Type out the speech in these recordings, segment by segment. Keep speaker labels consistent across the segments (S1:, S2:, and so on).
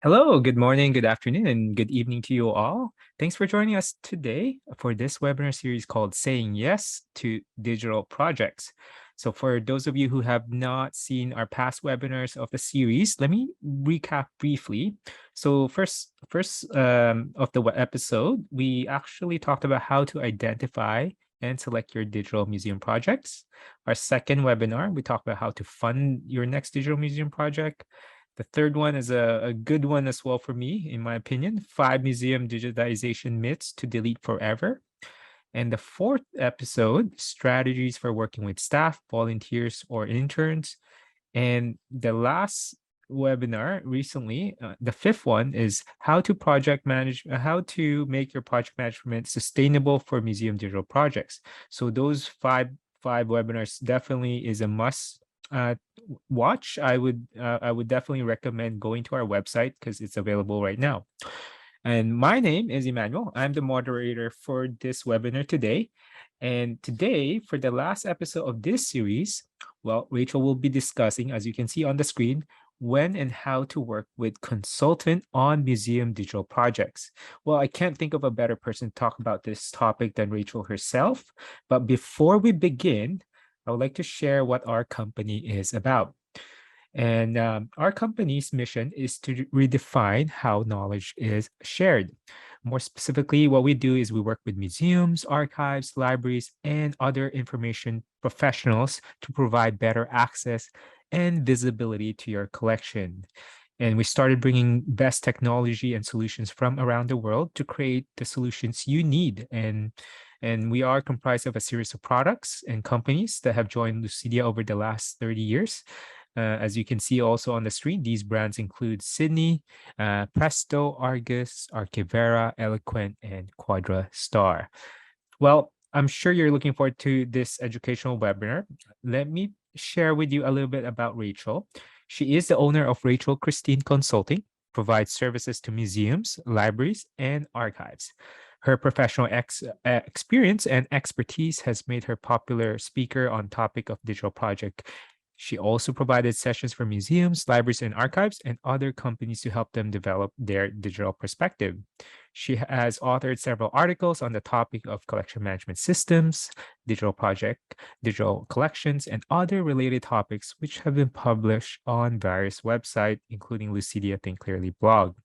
S1: Hello, good morning, good afternoon, and good evening to you all. Thanks for joining us today for this webinar series called Saying Yes to Digital Projects. So for those of you who have not seen our past webinars of the series, let me recap briefly. So first of the episode, we actually talked about how to identify and select your digital museum projects. Our second webinar, we talked about how to fund your next digital museum project. The third one is a good one as well for me, in my opinion. 5 museum digitization myths to delete forever. And the fourth episode, strategies for working with staff, volunteers, or interns. And the last webinar recently, the fifth one is how to make your project management sustainable for museum digital projects. So those five webinars definitely is a must uh, watch. I would definitely recommend going to our website because it's available right now. And my name is Emmanuel. I'm the moderator for this webinar today. And today, for the last episode of this series, well, Rachel will be discussing, as you can see on the screen, when and how to work with consultant on museum digital projects. Well, I can't think of a better person to talk about this topic than Rachel herself. But before we begin, I would like to share what our company is about. And our company's mission is to redefine how knowledge is shared. More specifically, what we do is we work with museums, archives, libraries, and other information professionals to provide better access and visibility to your collection. And we started bringing best technology and solutions from around the world to create the solutions you need. And we are comprised of a series of products and companies that have joined Lucidea over the last 30 years. As you can see also on the screen, these brands include Sydney, Presto, Argus, Archivera, Eloquent, and Quadra Star. Well, I'm sure you're looking forward to this educational webinar. Let me share with you a little bit about Rachel. She is the owner of Rachael Cristine Consulting, provides services to museums, libraries, and archives. Her professional experience and expertise has made her popular speaker on topic of digital project. She also provided sessions for museums, libraries, and archives, and other companies to help them develop their digital perspective. She has authored several articles on the topic of collection management systems, digital project, digital collections, and other related topics, which have been published on various websites, including Lucidea Think Clearly blog.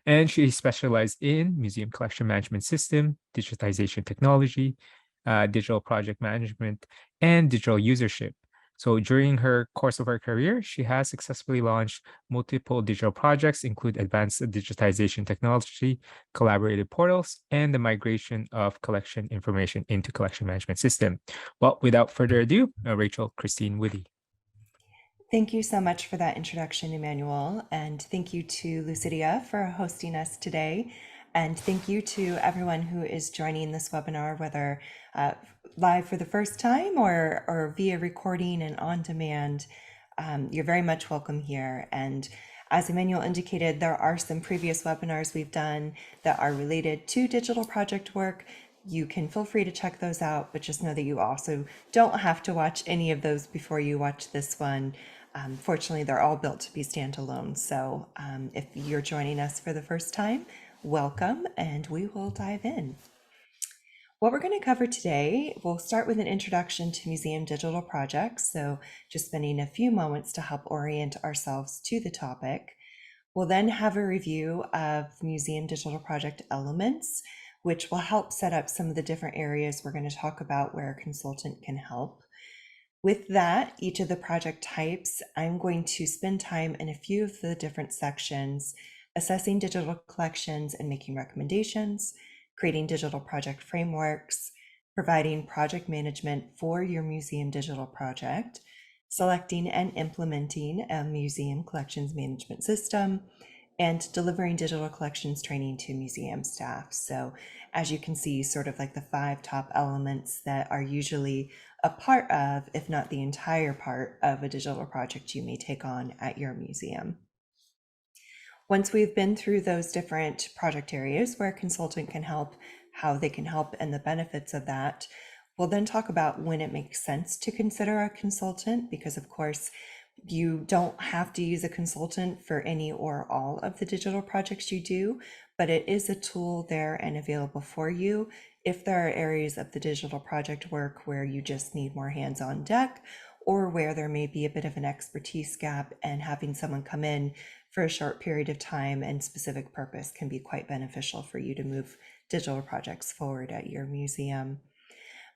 S1: And she specialized in museum collection management system, digitization technology, digital project management, and digital usership. So during her course of her career, she has successfully launched multiple digital projects, include advanced digitization technology, collaborative portals, and the migration of collection information into collection management system. Well, without further ado, Rachael Cristine Woody.
S2: Thank you so much for that introduction, Emmanuel, and thank you to Lucidea for hosting us today. And thank you to everyone who is joining this webinar, whether live for the first time or via recording and on demand. You're very much welcome here. And as Emmanuel indicated, there are some previous webinars we've done that are related to digital project work. You can feel free to check those out, but just know that you also don't have to watch any of those before you watch this one. Fortunately, they're all built to be standalone. So if you're joining us for the first time, welcome, and we will dive in. What we're going to cover today, we'll start with an introduction to museum digital projects. So just spending a few moments to help orient ourselves to the topic. We'll then have a review of museum digital project elements, which will help set up some of the different areas we're going to talk about where a consultant can help. With that, each of the project types, I'm going to spend time in a few of the different sections, assessing digital collections and making recommendations, creating digital project frameworks, providing project management for your museum digital project, selecting and implementing a museum collections management system, and delivering digital collections training to museum staff. So as you can see, sort of like the 5 top elements that are usually a part of, if not the entire part of a digital project you may take on at your museum. Once we've been through those different project areas where a consultant can help, how they can help, and the benefits of that, we'll then talk about when it makes sense to consider a consultant, because of course, You don't have to use a consultant for any or all of the digital projects you do, but it is a tool there and available for you if there are areas of the digital project work where you just need more hands on deck, or where there may be a bit of an expertise gap, and having someone come in for a short period of time and specific purpose can be quite beneficial for you to move digital projects forward at your museum.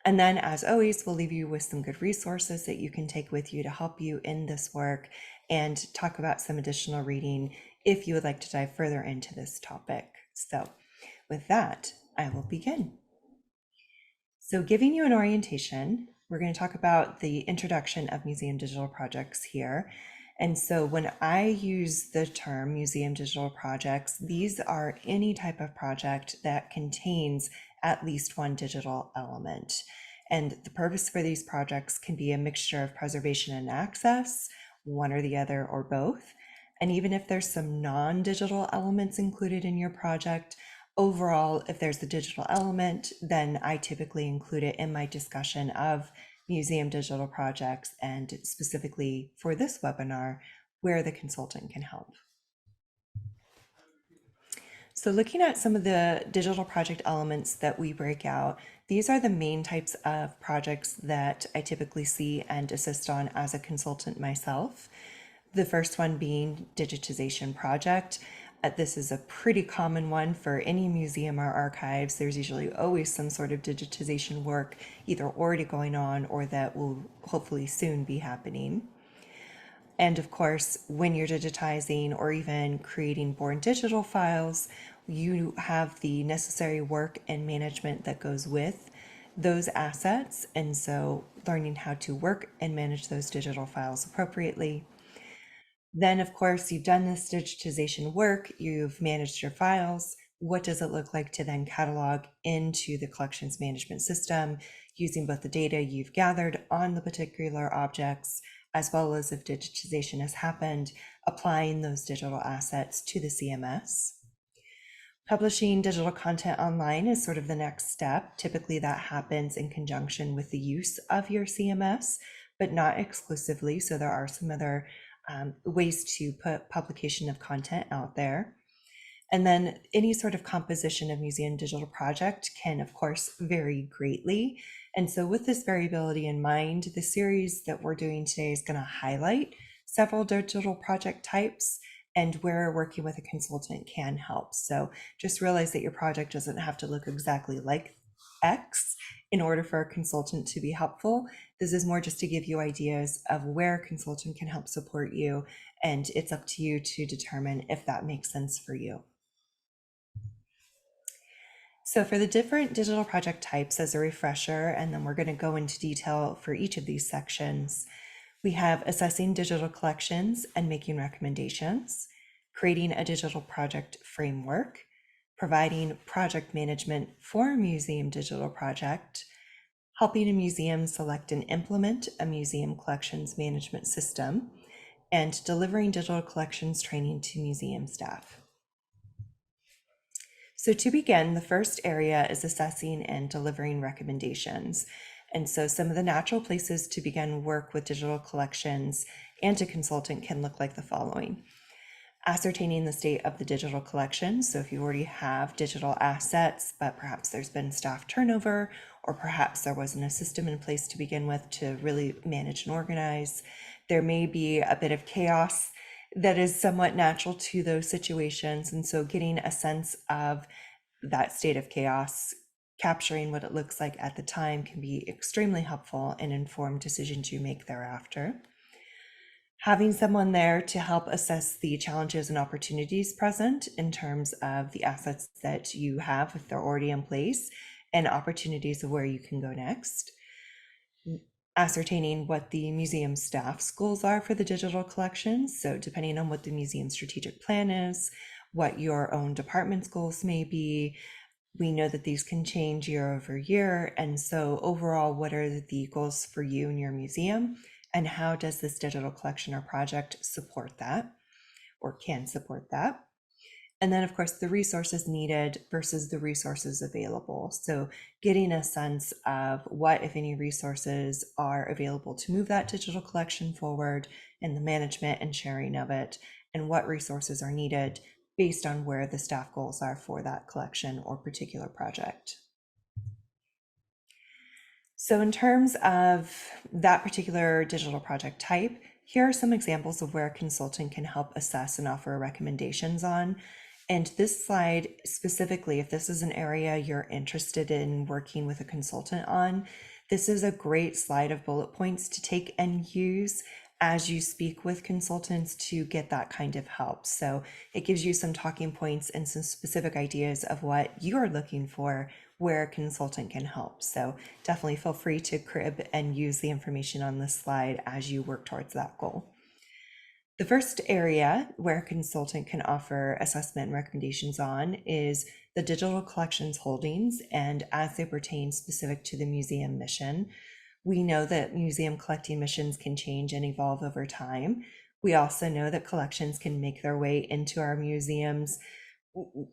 S2: And then, as always, we'll leave you with some good resources that you can take with you to help you in this work, and talk about some additional reading if you would like to dive further into this topic. So with that, I will begin. So giving you an orientation, we're going to talk about the introduction of museum digital projects here. And so when I use the term museum digital projects, these are any type of project that contains at least one digital element. And the purpose for these projects can be a mixture of preservation and access, one or the other, or both. And even if there's some non-digital elements included in your project, overall, if there's a digital element, then I typically include it in my discussion of museum digital projects, and specifically for this webinar, where the consultant can help. So looking at some of the digital project elements that we break out, these are the main types of projects that I typically see and assist on as a consultant myself. The first one being digitization project. This is a pretty common one for any museum or archives. There's usually always some sort of digitization work either already going on or that will hopefully soon be happening. And of course, when you're digitizing or even creating born digital files, you have the necessary work and management that goes with those assets. And so learning how to work and manage those digital files appropriately. Then, of course, you've done this digitization work, you've managed your files. What does it look like to then catalog into the collections management system using both the data you've gathered on the particular objects, as well as, if digitization has happened, applying those digital assets to the CMS. Publishing digital content online is sort of the next step. Typically that happens in conjunction with the use of your CMS, but not exclusively. So there are some other ways to put publication of content out there. And then any sort of composition of museum digital project can, of course, vary greatly. And so with this variability in mind, the series that we're doing today is going to highlight several digital project types and where working with a consultant can help. So just realize that your project doesn't have to look exactly like X in order for a consultant to be helpful. This is more just to give you ideas of where a consultant can help support you, and it's up to you to determine if that makes sense for you. So for the different digital project types, as a refresher, and then we're going to go into detail for each of these sections, we have assessing digital collections and making recommendations, creating a digital project framework, providing project management for a museum digital project, helping a museum select and implement a museum collections management system, and delivering digital collections training to museum staff. So to begin, the first area is assessing and delivering recommendations. And so some of the natural places to begin work with digital collections and a consultant can look like the following. Ascertaining the state of the digital collection. So if you already have digital assets, but perhaps there's been staff turnover, or perhaps there wasn't a system in place to begin with to really manage and organize, there may be a bit of chaos that is somewhat natural to those situations. And so getting a sense of that state of chaos, capturing what it looks like at the time, can be extremely helpful and inform decisions you make thereafter. Having someone there to help assess the challenges and opportunities present in terms of the assets that you have, if they're already in place, and opportunities of where you can go next. Ascertaining what the museum staff's goals are for the digital collections. So depending on what the museum strategic plan is, what your own department's goals may be, we know that these can change year over year. And so overall, what are the goals for you and your museum? And how does this digital collection or project support that, or can support that? And then, of course, the resources needed versus the resources available. So getting a sense of what, if any, resources are available to move that digital collection forward, and the management and sharing of it, and what resources are needed based on where the staff goals are for that collection or particular project. So in terms of that particular digital project type, here are some examples of where a consultant can help assess and offer recommendations on. And this slide specifically, if this is an area you're interested in working with a consultant on, this is a great slide of bullet points to take and use as you speak with consultants to get that kind of help. So it gives you some talking points and some specific ideas of what you're looking for where a consultant can help. So definitely feel free to crib and use the information on this slide as you work towards that goal. The first area where a consultant can offer assessment and recommendations on is the digital collections holdings and as they pertain specific to the museum mission. We know that museum collecting missions can change and evolve over time. We also know that collections can make their way into our museums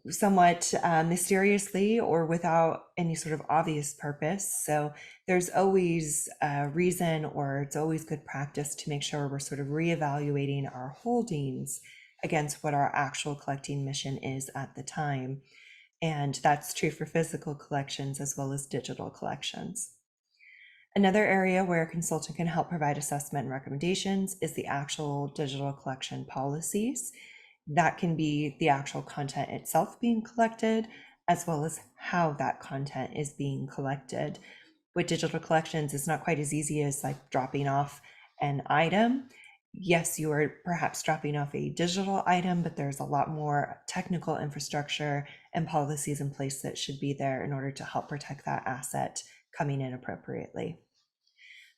S2: somewhat mysteriously or without any sort of obvious purpose. So there's always a reason, or it's always good practice to make sure we're sort of reevaluating our holdings against what our actual collecting mission is at the time. And that's true for physical collections as well as digital collections. Another area where a consultant can help provide assessment and recommendations is the actual digital collection policies. That can be the actual content itself being collected, as well as how that content is being collected. With digital collections, it's not quite as easy as like dropping off an item. Yes, you are perhaps dropping off a digital item, but there's a lot more technical infrastructure and policies in place that should be there in order to help protect that asset coming in appropriately.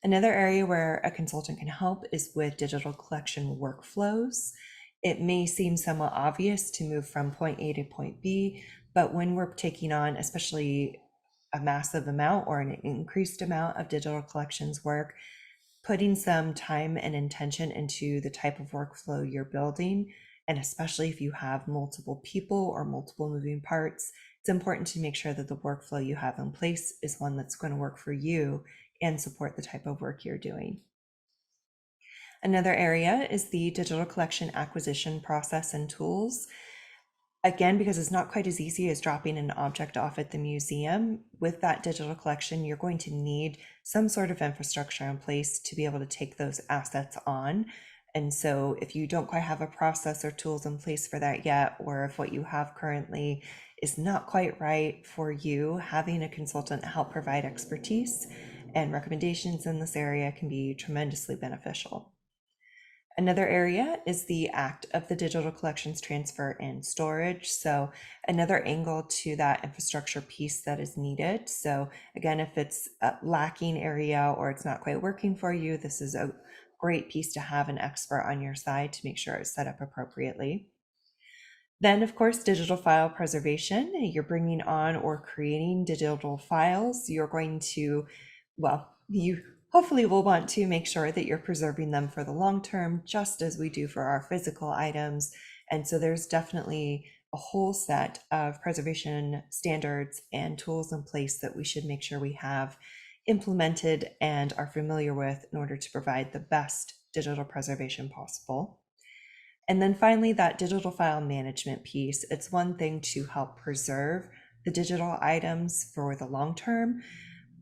S2: Another area where a consultant can help is with digital collection workflows. It may seem somewhat obvious to move from point A to point B, but when we're taking on especially a massive amount or an increased amount of digital collections work, putting some time and intention into the type of workflow you're building, and especially if you have multiple people or multiple moving parts, it's important to make sure that the workflow you have in place is one that's going to work for you and support the type of work you're doing. Another area is the digital collection acquisition process and tools. Again, because it's not quite as easy as dropping an object off at the museum, with that digital collection, you're going to need some sort of infrastructure in place to be able to take those assets on. And so if you don't quite have a process or tools in place for that yet, or if what you have currently is not quite right for you, having a consultant help provide expertise and recommendations in this area can be tremendously beneficial. Another area is the act of the digital collections transfer and storage. So another angle to that infrastructure piece that is needed. So again, if it's a lacking area or it's not quite working for you, this is a great piece to have an expert on your side to make sure it's set up appropriately. Then, of course, digital file preservation. You're bringing on or creating digital files. You're going to, well, you hopefully will want to make sure that you're preserving them for the long term, just as we do for our physical items. And so there's definitely a whole set of preservation standards and tools in place that we should make sure we have implemented and are familiar with in order to provide the best digital preservation possible. And then finally, that digital file management piece. It's one thing to help preserve the digital items for the long term.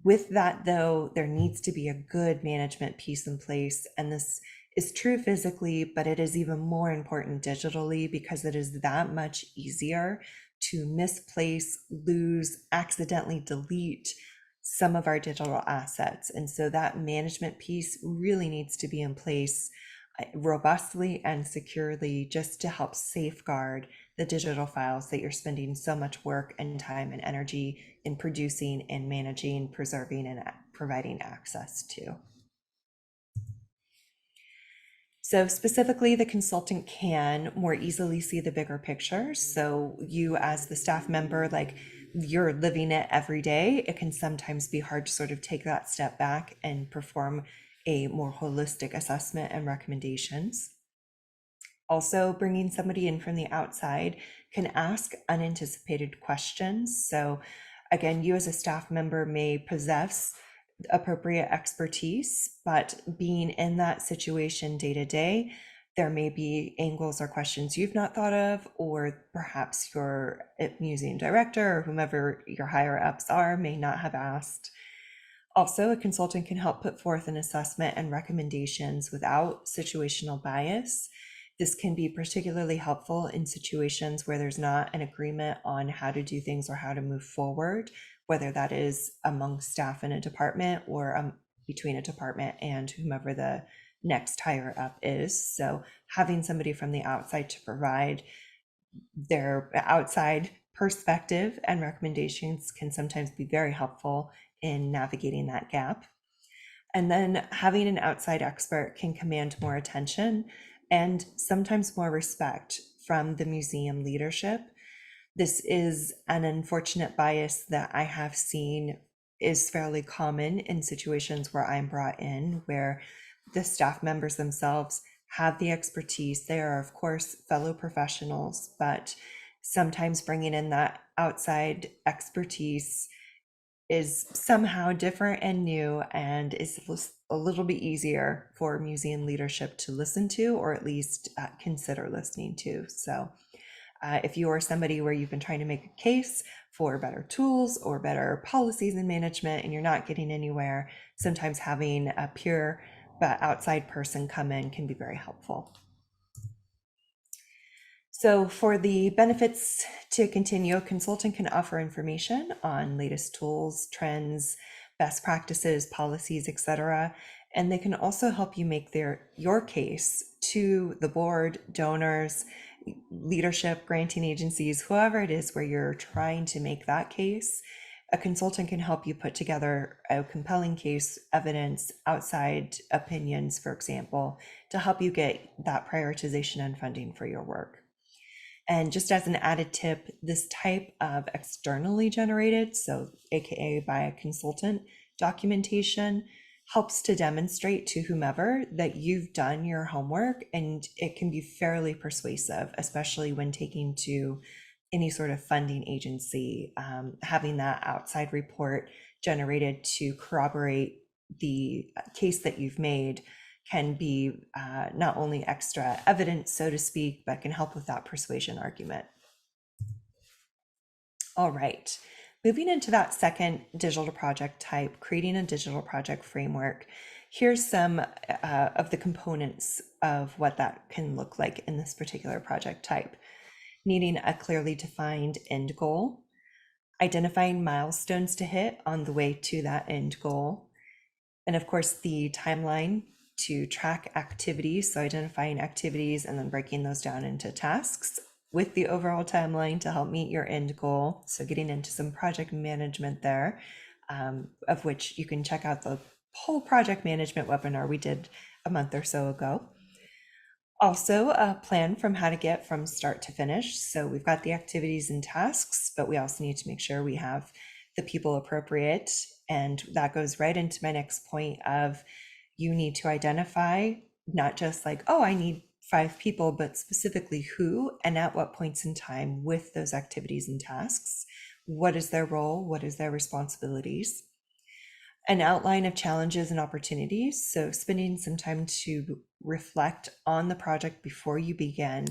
S2: With that, though, there needs to be a good management piece in place. And this is true physically, but it is even more important digitally because it is that much easier to misplace, lose, accidentally delete some of our digital assets. And so that management piece really needs to be in place robustly and securely just to help safeguard the digital files that you're spending so much work and time and energy in producing and managing, preserving, and providing access to. So specifically, the consultant can more easily see the bigger picture. So you as the staff member, like you're living it every day, it can sometimes be hard to sort of take that step back and perform a more holistic assessment and recommendations. Also, bringing somebody in from the outside can ask unanticipated questions. So again, you as a staff member may possess appropriate expertise, but being in that situation day to day, there may be angles or questions you've not thought of, or perhaps your museum director or whomever your higher ups are may not have asked. Also, a consultant can help put forth an assessment and recommendations without situational bias. This can be particularly helpful in situations where there's not an agreement on how to do things or how to move forward, whether that is among staff in a department or between a department and whomever the next higher up is. So having somebody from the outside to provide their outside perspective and recommendations can sometimes be very helpful in navigating that gap. And then having an outside expert can command more attention and sometimes more respect from the museum leadership. This is an unfortunate bias that I have seen is fairly common in situations where I'm brought in, where the staff members themselves have the expertise. They are, of course, fellow professionals, but sometimes bringing in that outside expertise is somehow different and new and is a little bit easier for museum leadership to listen to, or at least consider listening to. So if you are somebody where you've been trying to make a case for better tools or better policies in management and you're not getting anywhere, sometimes having a pure but outside person come in can be very helpful. So for the benefits to continue, a consultant can offer information on latest tools, trends, best practices, policies, etc. And they can also help you make your case to the board, donors, leadership, granting agencies, whoever it is where you're trying to make that case. A consultant can help you put together a compelling case, evidence, outside opinions, for example, to help you get that prioritization and funding for your work. And just as an added tip, this type of externally generated, so AKA by a consultant, documentation helps to demonstrate to whomever that you've done your homework, and it can be fairly persuasive, especially when taking to any sort of funding agency. Having that outside report generated to corroborate the case that you've made can be not only extra evidence, so to speak, but can help with that persuasion argument. All right, moving into that second digital project type, creating a digital project framework. Here's some of the components of what that can look like in this particular project type. Needing a clearly defined end goal, identifying milestones to hit on the way to that end goal, and of course the timeline to track activities, so identifying activities and then breaking those down into tasks with the overall timeline to help meet your end goal. So getting into some project management there, of which you can check out the whole project management webinar we did a month or so ago. Also, a plan from how to get from start to finish. So we've got the activities and tasks, but we also need to make sure we have the people appropriate. And that goes right into my next point of you need to identify not just like, oh, I need 5 people, but specifically who and at what points in time with those activities and tasks. What is their role? What is their responsibilities? An outline of challenges and opportunities. So spending some time to reflect on the project before you begin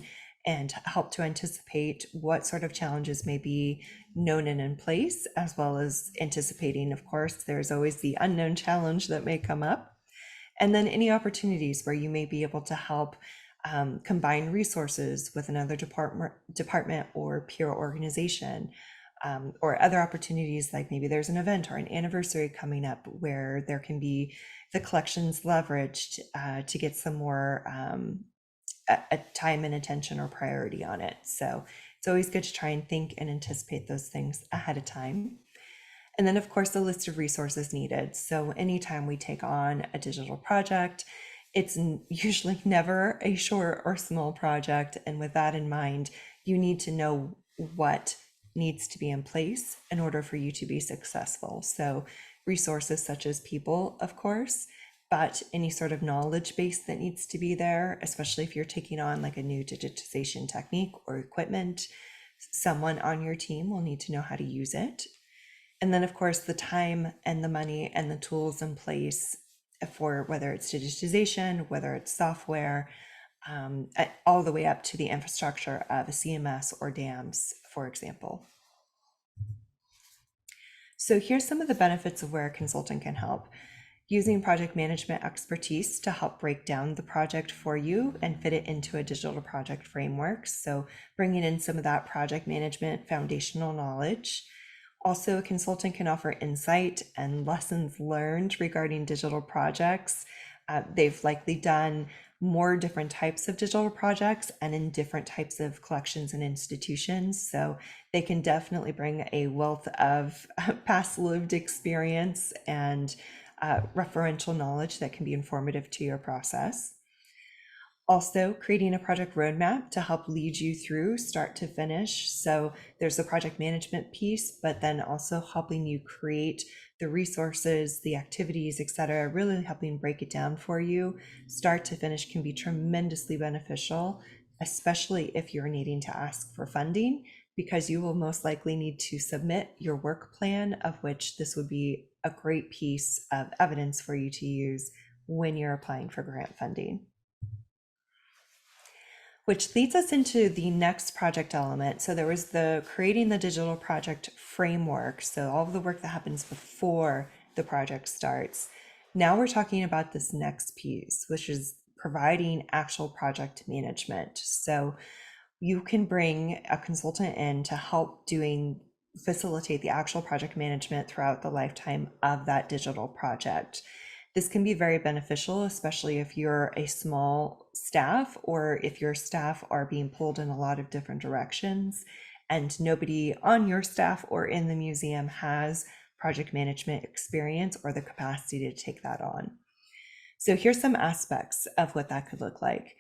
S2: and help to anticipate what sort of challenges may be known and in place, as well as anticipating, of course, there's always the unknown challenge that may come up. And then any opportunities where you may be able to help combine resources with another department or peer organization. Or other opportunities, like maybe there's an event or an anniversary coming up where there can be the collections leveraged to get some more a time and attention or priority on it. So it's always good to try and think and anticipate those things ahead of time. And then, of course, the list of resources needed. So anytime we take on a digital project, it's usually never a short or small project. And with that in mind, you need to know what needs to be in place in order for you to be successful. So resources such as people, of course, but any sort of knowledge base that needs to be there, especially if you're taking on like a new digitization technique or equipment, someone on your team will need to know how to use it. And then, of course, the time and the money and the tools in place for whether it's digitization, whether it's software, all the way up to the infrastructure of a CMS or DAMs, for example. So here's some of the benefits of where a consultant can help. Using project management expertise to help break down the project for you and fit it into a digital project framework. So bringing in some of that project management foundational knowledge. Also, a consultant can offer insight and lessons learned regarding digital projects. They've likely done more different types of digital projects and in different types of collections and institutions. So they can definitely bring a wealth of past lived experience and referential knowledge that can be informative to your process. Also, creating a project roadmap to help lead you through start to finish. So there's the project management piece, but then also helping you create the resources, the activities, etc., really helping break it down for you. Start to finish can be tremendously beneficial, especially if you're needing to ask for funding, because you will most likely need to submit your work plan, of which this would be a great piece of evidence for you to use when you're applying for grant funding. Which leads us into the next project element. So there was the creating the digital project framework. So all of the work that happens before the project starts. Now we're talking about this next piece, which is providing actual project management. So you can bring a consultant in to help facilitate the actual project management throughout the lifetime of that digital project. This can be very beneficial, especially if you're a small staff or if your staff are being pulled in a lot of different directions and nobody on your staff or in the museum has project management experience or the capacity to take that on. So here's some aspects of what that could look like.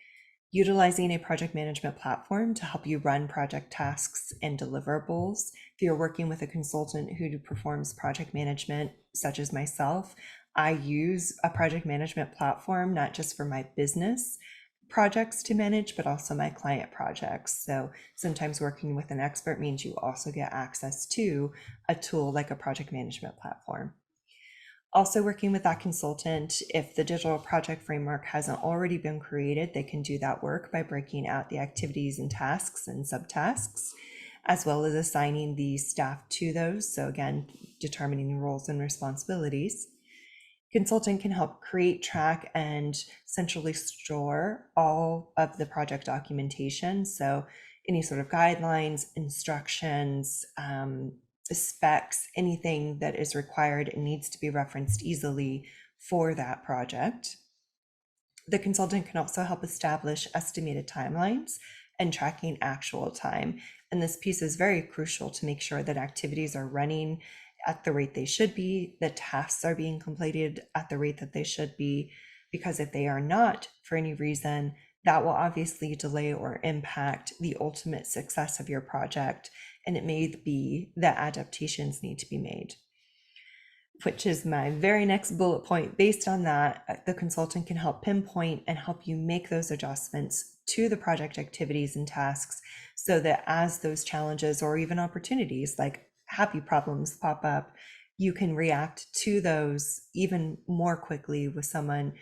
S2: Utilizing a project management platform to help you run project tasks and deliverables. If you're working with a consultant who performs project management, such as myself, I use a project management platform, not just for my business projects to manage, but also my client projects. So sometimes working with an expert means you also get access to a tool like a project management platform. Also working with that consultant, if the digital project framework hasn't already been created, they can do that work by breaking out the activities and tasks and subtasks, as well as assigning the staff to those. So again, determining roles and responsibilities. Consultant can help create, track, and centrally store all of the project documentation. So any sort of guidelines, instructions, specs, anything that is required and needs to be referenced easily for that project. The consultant can also help establish estimated timelines and tracking actual time. And this piece is very crucial to make sure that activities are running at the rate they should be, that tasks are being completed at the rate that they should be, because if they are not for any reason, that will obviously delay or impact the ultimate success of your project. And it may be that adaptations need to be made, which is my very next bullet point. Based on that, the consultant can help pinpoint and help you make those adjustments to the project activities and tasks so that as those challenges or even opportunities like happy problems pop up, you can react to those even more quickly with someone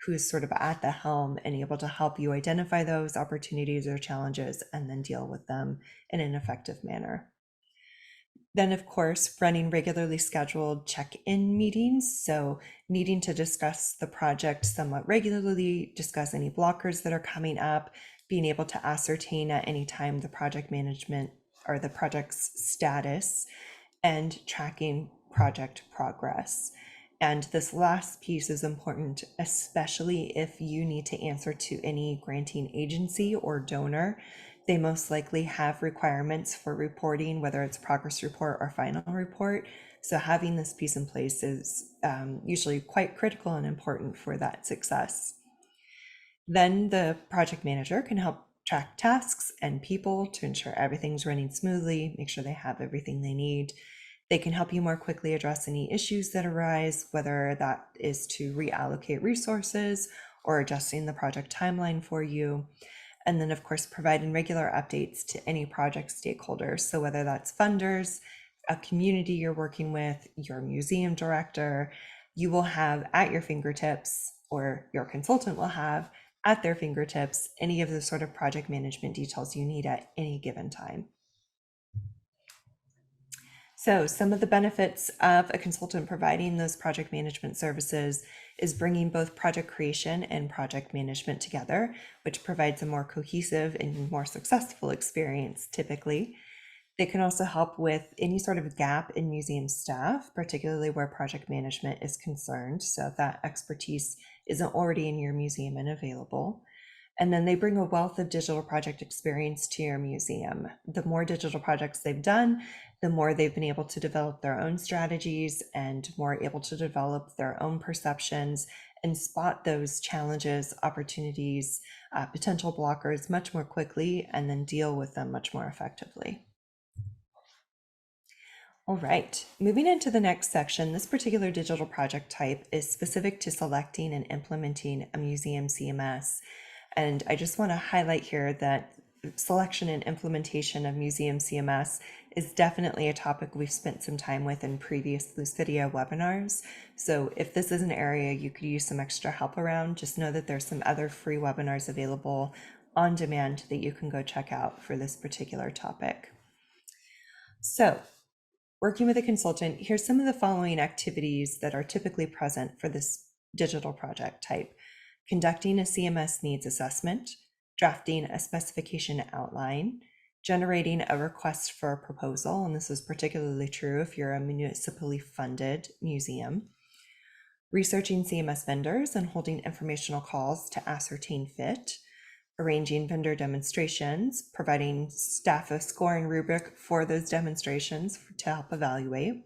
S2: who's sort of at the helm and able to help you identify those opportunities or challenges and then deal with them in an effective manner. Then, of course, running regularly scheduled check-in meetings. So needing to discuss the project somewhat regularly, discuss any blockers that are coming up, being able to ascertain at any time the project management or the project's status, and tracking project progress. And this last piece is important, especially if you need to answer to any granting agency or donor. They most likely have requirements for reporting, whether it's progress report or final report. So having this piece in place is usually quite critical and important for that success. Then the project manager can help track tasks and people to ensure everything's running smoothly, make sure they have everything they need. They can help you more quickly address any issues that arise, whether that is to reallocate resources or adjusting the project timeline for you. And then, of course, providing regular updates to any project stakeholders. So whether that's funders, a community you're working with, your museum director, you will have at your fingertips, or your consultant will have at their fingertips, any of the sort of project management details you need at any given time. So some of the benefits of a consultant providing those project management services is bringing both project creation and project management together, which provides a more cohesive and more successful experience typically. They can also help with any sort of gap in museum staff, particularly where project management is concerned. So if that expertise isn't already in your museum and available. And then they bring a wealth of digital project experience to your museum. The more digital projects they've done, the more they've been able to develop their own strategies and more able to develop their own perceptions and spot those challenges, opportunities, potential blockers much more quickly, and then deal with them much more effectively. All right, moving into the next section, this particular digital project type is specific to selecting and implementing a museum CMS. And I just want to highlight here that selection and implementation of museum CMS is definitely a topic we've spent some time with in previous Lucidea webinars. So if this is an area you could use some extra help around, just know that there's some other free webinars available on demand that you can go check out for this particular topic. So working with a consultant, here's some of the following activities that are typically present for this digital project type. Conducting a CMS needs assessment, drafting a specification outline, generating a request for a proposal, and this is particularly true if you're a municipally funded museum, researching CMS vendors and holding informational calls to ascertain fit, arranging vendor demonstrations, providing staff a scoring rubric for those demonstrations to help evaluate,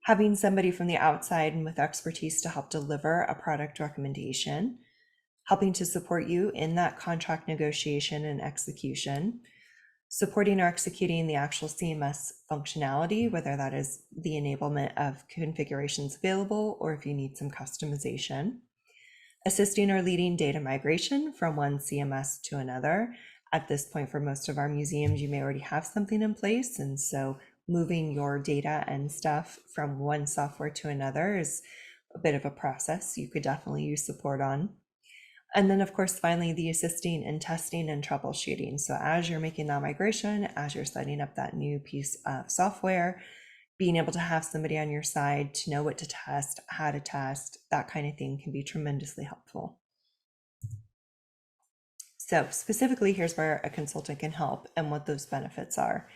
S2: having somebody from the outside and with expertise to help deliver a product recommendation, helping to support you in that contract negotiation and execution, supporting or executing the actual CMS functionality, whether that is the enablement of configurations available or if you need some customization, assisting or leading data migration from one CMS to another. At this point, for most of our museums, you may already have something in place, and so moving your data and stuff from one software to another is a bit of a process you could definitely use support on. And then, of course, finally, the assisting and testing and troubleshooting. So as you're making that migration, as you're setting up that new piece of software, being able to have somebody on your side to know what to test, how to test, that kind of thing can be tremendously helpful. So specifically, here's where a consultant can help and what those benefits are.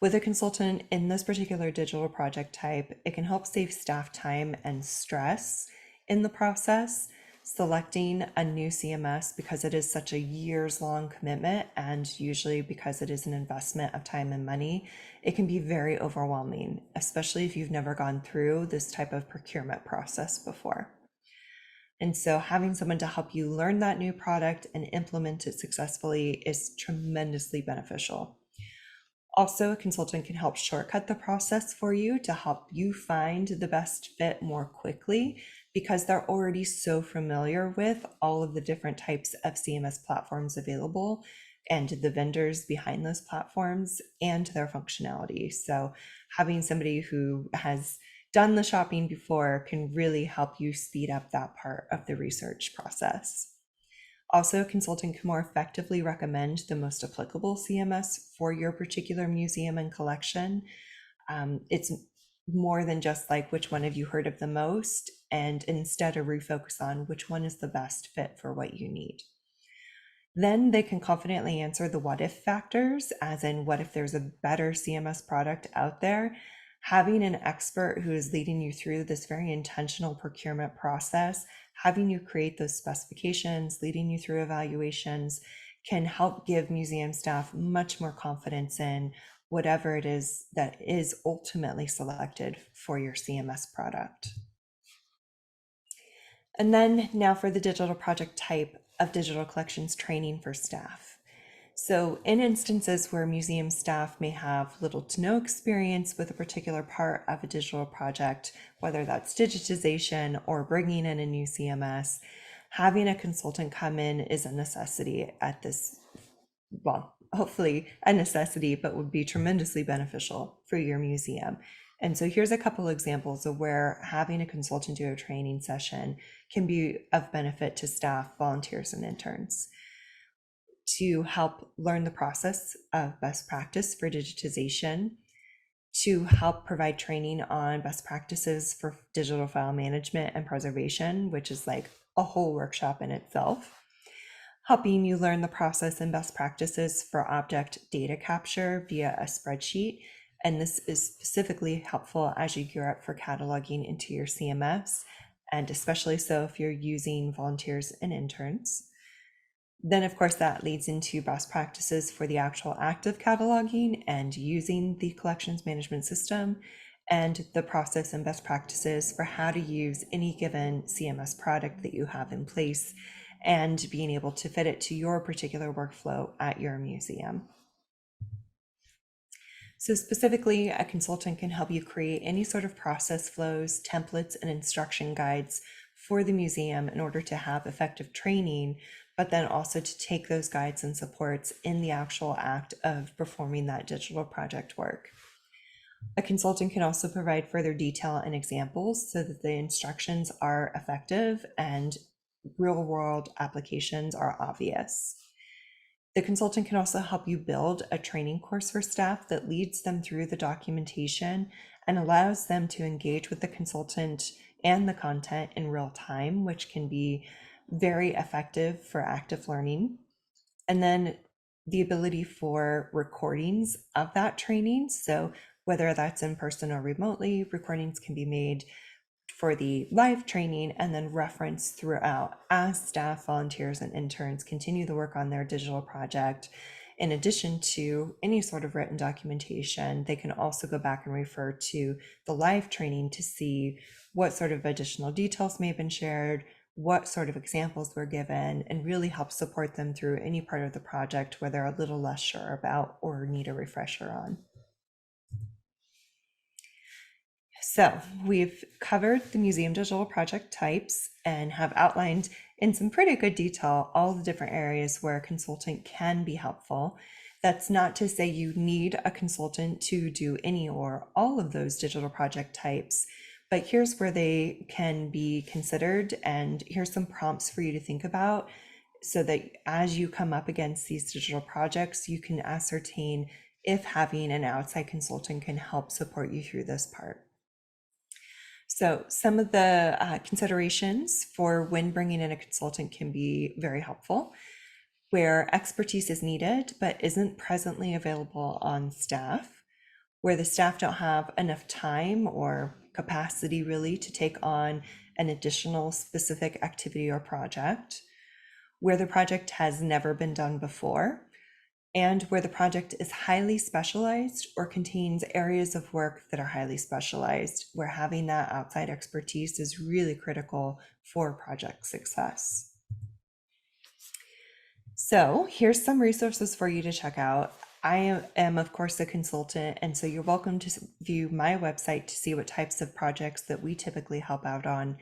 S2: With a consultant in this particular digital project type, it can help save staff time and stress in the process. Selecting a new CMS, because it is such a years-long commitment, and usually because it is an investment of time and money, it can be very overwhelming, especially if you've never gone through this type of procurement process before. And so having someone to help you learn that new product and implement it successfully is tremendously beneficial. Also, a consultant can help shortcut the process for you to help you find the best fit more quickly, because they're already so familiar with all of the different types of CMS platforms available and the vendors behind those platforms and their functionality. So having somebody who has done the shopping before can really help you speed up that part of the research process. Also, a consultant can more effectively recommend the most applicable CMS for your particular museum and collection. It's more than just like which one have you heard of the most, and instead a refocus on which one is the best fit for what you need. Then they can confidently answer the what if factors, as in what if there's a better CMS product out there. Having an expert who is leading you through this very intentional procurement process, having you create those specifications, leading you through evaluations, can help give museum staff much more confidence in whatever it is that is ultimately selected for your CMS product. And then now for the digital project type of digital collections training for staff. So in instances where museum staff may have little to no experience with a particular part of a digital project, whether that's digitization or bringing in a new CMS, having a consultant come in is a necessity at this, well, hopefully a necessity, but would be tremendously beneficial for your museum. And so here's a couple examples of where having a consultant do a training session can be of benefit to staff, volunteers, and interns. To help learn the process of best practice for digitization, to help provide training on best practices for digital file management and preservation, which is like a whole workshop in itself, helping you learn the process and best practices for object data capture via a spreadsheet. And this is specifically helpful as you gear up for cataloging into your CMS, and especially so if you're using volunteers and interns. Then, of course, that leads into best practices for the actual act of cataloging and using the collections management system, and the process and best practices for how to use any given CMS product that you have in place and being able to fit it to your particular workflow at your museum. So specifically, a consultant can help you create any sort of process flows, templates, and instruction guides for the museum in order to have effective training, but then also to take those guides and supports in the actual act of performing that digital project work. A consultant can also provide further detail and examples so that the instructions are effective and real-world applications are obvious. The consultant can also help you build a training course for staff that leads them through the documentation and allows them to engage with the consultant and the content in real time, which can be very effective for active learning. And then the ability for recordings of that training. So whether that's in person or remotely, recordings can be made for the live training and then referenced throughout as staff, volunteers, and interns continue the work on their digital project. In addition to any sort of written documentation, they can also go back and refer to the live training to see what sort of additional details may have been shared, what sort of examples were given, and really help support them through any part of the project where they're a little less sure about or need a refresher on. So we've covered the museum digital project types and have outlined in some pretty good detail all the different areas where a consultant can be helpful. That's not to say you need a consultant to do any or all of those digital project types, but here's where they can be considered, and here's some prompts for you to think about so that as you come up against these digital projects, you can ascertain if having an outside consultant can help support you through this part. So some of the considerations for when bringing in a consultant can be very helpful. Where expertise is needed but isn't presently available on staff, where the staff don't have enough time or capacity really to take on an additional specific activity or project, where the project has never been done before, and where the project is highly specialized or contains areas of work that are highly specialized, where having that outside expertise is really critical for project success. So here's some resources for you to check out. I am, of course, a consultant, and so you're welcome to view my website to see what types of projects that we typically help out on.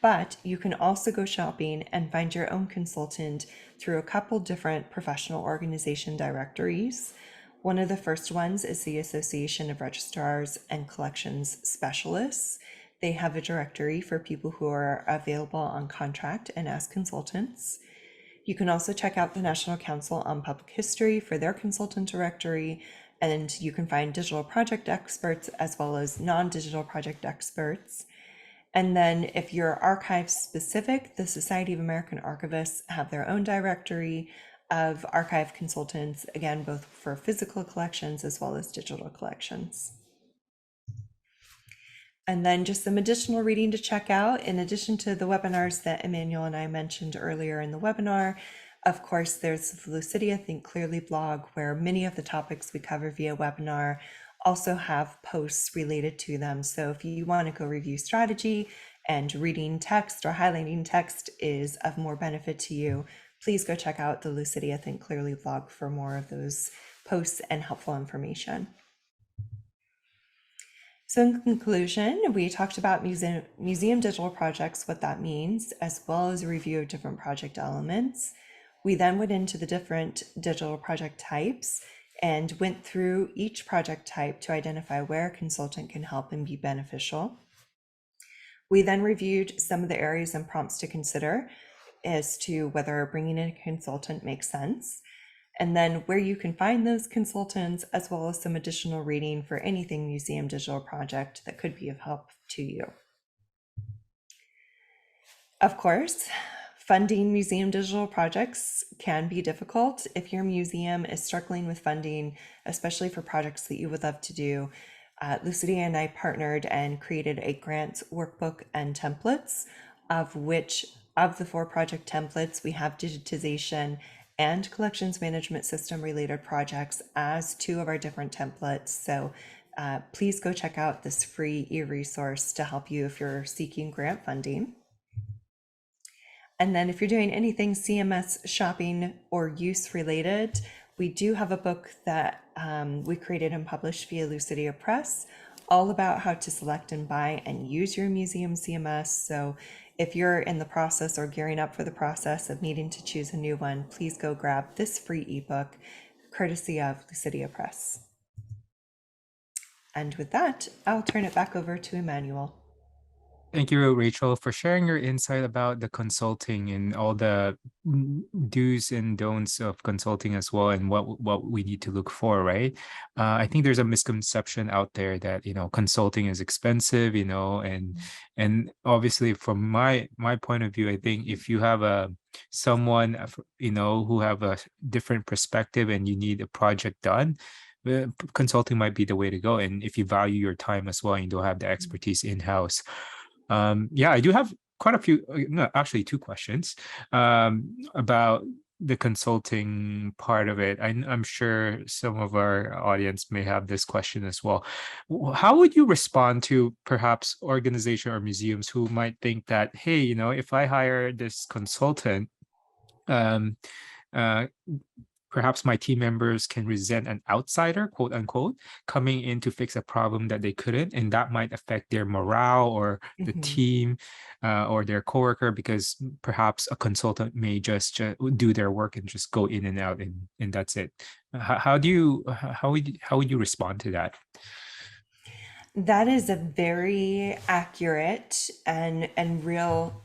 S2: But you can also go shopping and find your own consultant through a couple different professional organization directories. One of the first ones is the Association of Registrars and Collections Specialists. They have a directory for people who are available on contract and as consultants. You can also check out the National Council on Public History for their consultant directory, and you can find digital project experts as well as non-digital project experts. And then if you're archive specific, the Society of American Archivists have their own directory of archive consultants, again, both for physical collections as well as digital collections. And then just some additional reading to check out, in addition to the webinars that Emmanuel and I mentioned earlier in the webinar. Of course, there's the Lucidea Think Clearly blog, where many of the topics we cover via webinar also have posts related to them. So if you want to go review strategy and reading text or highlighting text is of more benefit to you, please go check out the Lucidea Think Clearly blog for more of those posts and helpful information. So in conclusion, we talked about museum digital projects, what that means, as well as a review of different project elements. We then went into the different digital project types and went through each project type to identify where a consultant can help and be beneficial. We then reviewed some of the areas and prompts to consider as to whether bringing in a consultant makes sense, and then where you can find those consultants, as well as some additional reading for anything museum digital project that could be of help to you. Of course, funding museum digital projects can be difficult. If your museum is struggling with funding, especially for projects that you would love to do, Lucidea and I partnered and created a grants workbook and templates, of which of the 4 project templates, we have digitization and collections management system related projects as 2 of our different templates. So please go check out this free e-resource to help you if you're seeking grant funding. And then if you're doing anything CMS shopping or use related, we do have a book that we created and published via Lucidea Press, all about how to select and buy and use your museum CMS. So if you're in the process or gearing up for the process of needing to choose a new one, please go grab this free ebook, courtesy of Lucidea Press. And with that, I'll turn it back over to Emmanuel.
S1: Thank you, Rachel, for sharing your insight about the consulting and all the do's and don'ts of consulting as well, and what we need to look for, right? I think there's a misconception out there that consulting is expensive, and obviously from my point of view, I think if you have someone who have a different perspective and you need a project done, consulting might be the way to go. And if you value your time as well and you don't have the expertise in-house. Yeah, I do have quite a few, no, actually 2 questions about the consulting part of it. I'm sure some of our audience may have this question as well. How would you respond to perhaps organization or museums who might think that, hey, if I hire this consultant, um, uh, perhaps my team members can resent an outsider, quote unquote, coming in to fix a problem that they couldn't, and that might affect their morale or the team or their coworker, because perhaps a consultant may just do their work and just go in and out, and that's it. How would you respond to that?
S2: That is a very accurate and real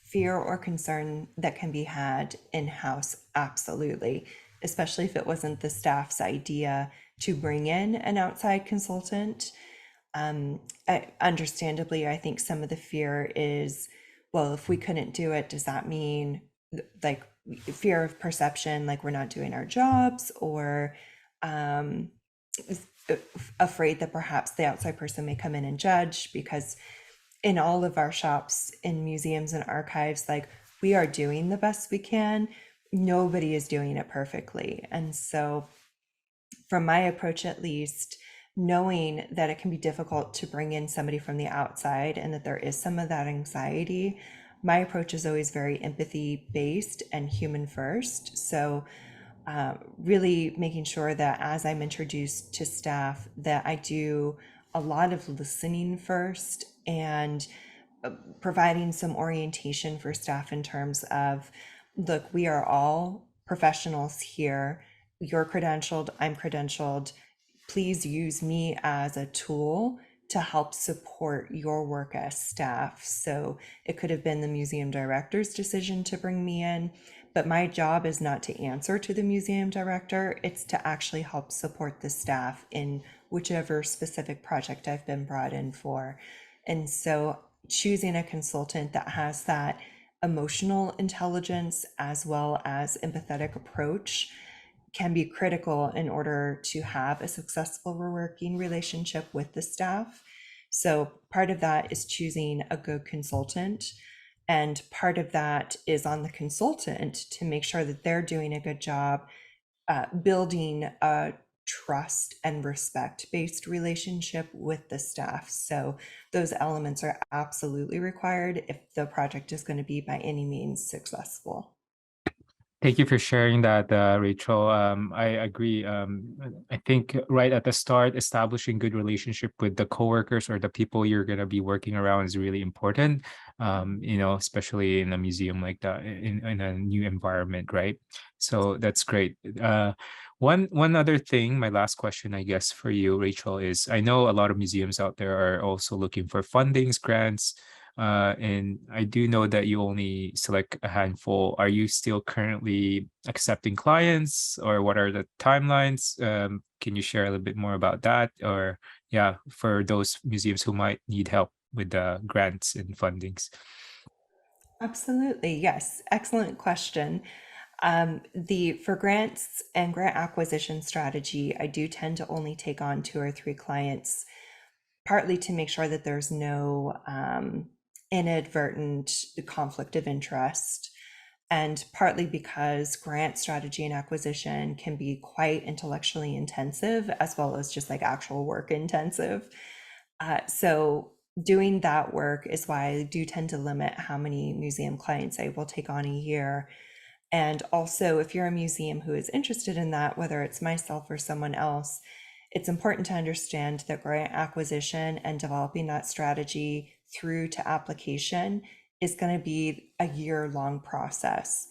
S2: fear or concern that can be had in-house, absolutely, especially if it wasn't the staff's idea to bring in an outside consultant. Understandably, I think some of the fear is, well, if we couldn't do it, does that mean like fear of perception, like we're not doing our jobs, or afraid that perhaps the outside person may come in and judge? Because in all of our shops, in museums and archives, like, we are doing the best we can. Nobody is doing it perfectly. And so from my approach, at least, knowing that it can be difficult to bring in somebody from the outside and that there is some of that anxiety, my approach is always very empathy based and human first. So really making sure that as I'm introduced to staff, that I do a lot of listening first, and providing some orientation for staff in terms of, look, we are all professionals here. You're credentialed, I'm credentialed. Please use me as a tool to help support your work as staff. So it could have been the museum director's decision to bring me in, but my job is not to answer to the museum director. It's to actually help support the staff in whichever specific project I've been brought in for. And so choosing a consultant that has that emotional intelligence as well as empathetic approach can be critical in order to have a successful working relationship with the staff. So part of that is choosing a good consultant, and part of that is on the consultant to make sure that they're doing a good job building a trust and respect based relationship with the staff. So those elements are absolutely required if the project is going to be by any means successful.
S1: Thank you for sharing that, Rachel. I agree. I think right at the start, establishing good relationship with the coworkers or the people you're going to be working around is really important. Especially in a museum like that, in a new environment, right? So that's great. One other thing, my last question, I guess, for you, Rachel, is I know a lot of museums out there are also looking for fundings, grants, and I do know that you only select a handful. Are you still currently accepting clients, or what are the timelines? Can you share a little bit more about that? Or yeah, for those museums who might need help with the grants and fundings.
S2: Absolutely, yes. Excellent question. The for grants and grant acquisition strategy, I do tend to only take on 2 or 3 clients, partly to make sure that there's no inadvertent conflict of interest, and partly because grant strategy and acquisition can be quite intellectually intensive as well as just like actual work intensive. So doing that work is why I do tend to limit how many museum clients I will take on a year. And also, if you're a museum who is interested in that, whether it's myself or someone else, it's important to understand that grant acquisition and developing that strategy through to application is going to be a year-long process.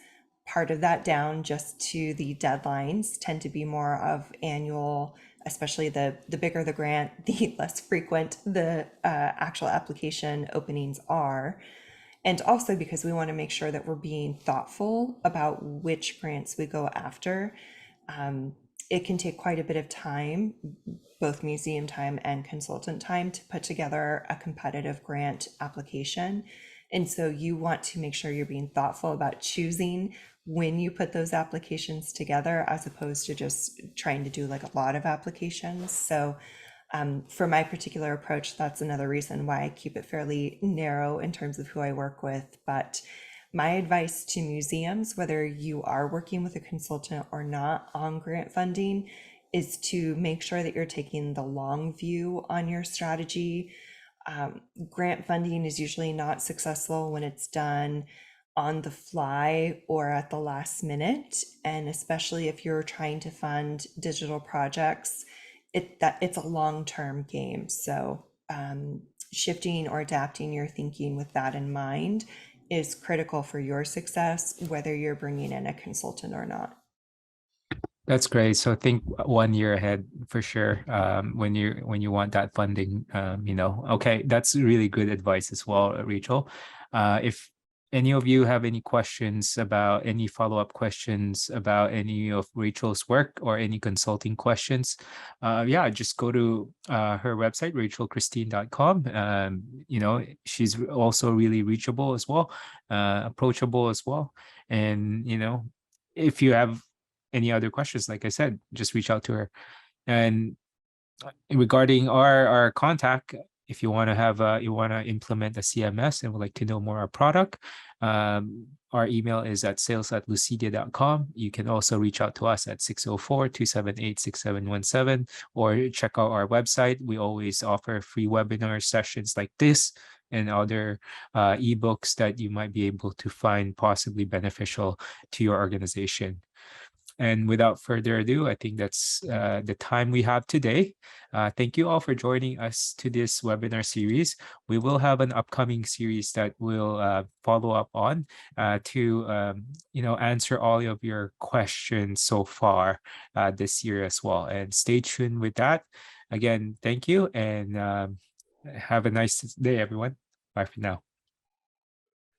S2: Part of that down just to the deadlines tend to be more of annual, especially the bigger the grant, the less frequent the actual application openings are. And also because we want to make sure that we're being thoughtful about which grants we go after. It can take quite a bit of time, both museum time and consultant time, to put together a competitive grant application. And so you want to make sure you're being thoughtful about choosing when you put those applications together, as opposed to just trying to do like a lot of applications. So for my particular approach, that's another reason why I keep it fairly narrow in terms of who I work with. But my advice to museums, whether you are working with a consultant or not on grant funding, is to make sure that you're taking the long view on your strategy. Grant funding is usually not successful when it's done on the fly or at the last minute, and especially if you're trying to fund digital projects, it's a long-term game. So shifting or adapting your thinking with that in mind is critical for your success, whether you're bringing in a consultant or not.
S1: That's great. So think 1 year ahead for sure. When you want that funding, okay, that's really good advice as well, Rachel. If any of you have any questions about any follow-up questions about any of Rachel's work or any consulting questions, yeah, just go to her website, rachelchristine.com. She's also really reachable as well, approachable as well. And, if you have any other questions, like I said, just reach out to her. And regarding our contact, if you want to implement a CMS and would like to know more our product, our email is at sales@lucidea.com. You can also reach out to us at 604-278-6717, or check out our website. We always offer free webinar sessions like this and other ebooks that you might be able to find possibly beneficial to your organization. And without further ado, I think that's the time we have today. Thank you all for joining us to this webinar series. We will have an upcoming series that will follow up on to answer all of your questions so far this year as well. And stay tuned with that. Again, thank you, and have a nice day, everyone. Bye for now.